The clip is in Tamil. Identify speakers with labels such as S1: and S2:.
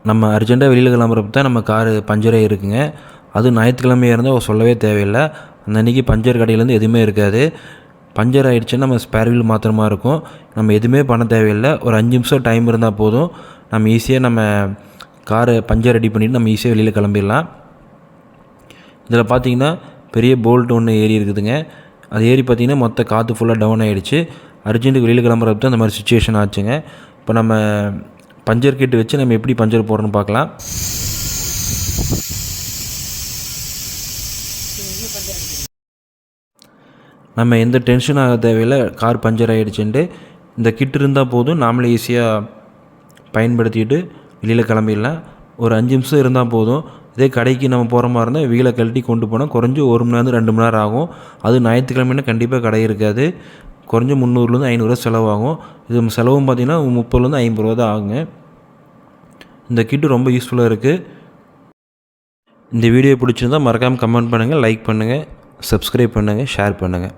S1: நம்ம அர்ஜெண்ட்டாக வெளியில் கிளம்புறப்ப தான் நம்ம காரு பஞ்சரே இருக்குங்க. அதுவும் ஞாயிற்றுக்கிழமையாக இருந்தால் சொல்லவே தேவையில்லை. அந்த அன்றைக்கி பஞ்சர் கடையிலேருந்து எதுவுமே இருக்காது. பஞ்சர் ஆகிடுச்சுன்னா நம்ம ஸ்பேர் வீல் மாத்திரமா இருக்கும். நம்ம எதுவுமே பண்ண தேவையில்லை. ஒரு 5 நிமிஷம் டைம் இருந்தால் போதும். நம்ம ஈஸியாக நம்ம காரை பஞ்சர் ரெடி பண்ணிவிட்டு நம்ம ஈஸியாக வெளியில் கிளம்பிடலாம். இதில் பார்த்திங்கன்னா பெரிய போல்ட் ஒன்று ஏறி இருக்குதுங்க. அது ஏறி பார்த்திங்கன்னா மொத்த காற்று ஃபுல்லாக டவுன் ஆகிடுச்சு. அர்ஜென்ட்டுக்கு வெளியில் கிளம்புறப்ப தான் இந்த மாதிரி சுச்சுவேஷன் ஆச்சுங்க. இப்போ நம்ம பஞ்சர் கிட் வச்சு நம்ம எப்படி பஞ்சர் போடுறோன்னு பார்க்கலாம். நம்ம எந்த டென்ஷன் ஆக தேவையில்லை. கார் பஞ்சர் ஆகிடுச்சுன்ட்டு இந்த கிட் இருந்தால் போதும். நாமளே ஈஸியாக பயன்படுத்திட்டு வெளியில் கிளம்பிடலாம். ஒரு 5 நிமிஷம் இருந்தால் போதும். இதே கடைக்கு நம்ம போகிற மாதிரி இருந்தால் வீலை கழட்டி கொண்டு போனால் குறைஞ்சி 1 மணி நேரம் 2 மணி நேரம் ஆகும். அது ஞாயிற்றுக்கிழமைனா கண்டிப்பாக கடை இருக்காது. குறைஞ்சி 300லேருந்து 500 செலவாகும். இது செலவும் பார்த்திங்கன்னா 30லேருந்து 50 ரூபா தான் ஆகுங்க. இந்த கிட்டு ரொம்ப யூஸ்ஃபுல்லாக இருக்குது. இந்த வீடியோ பிடிச்சிருந்தால் மறக்காமல் கமெண்ட் பண்ணுங்கள், லைக் பண்ணுங்கள், சப்ஸ்கிரைப் பண்ணுங்கள், ஷேர் பண்ணுங்கள்.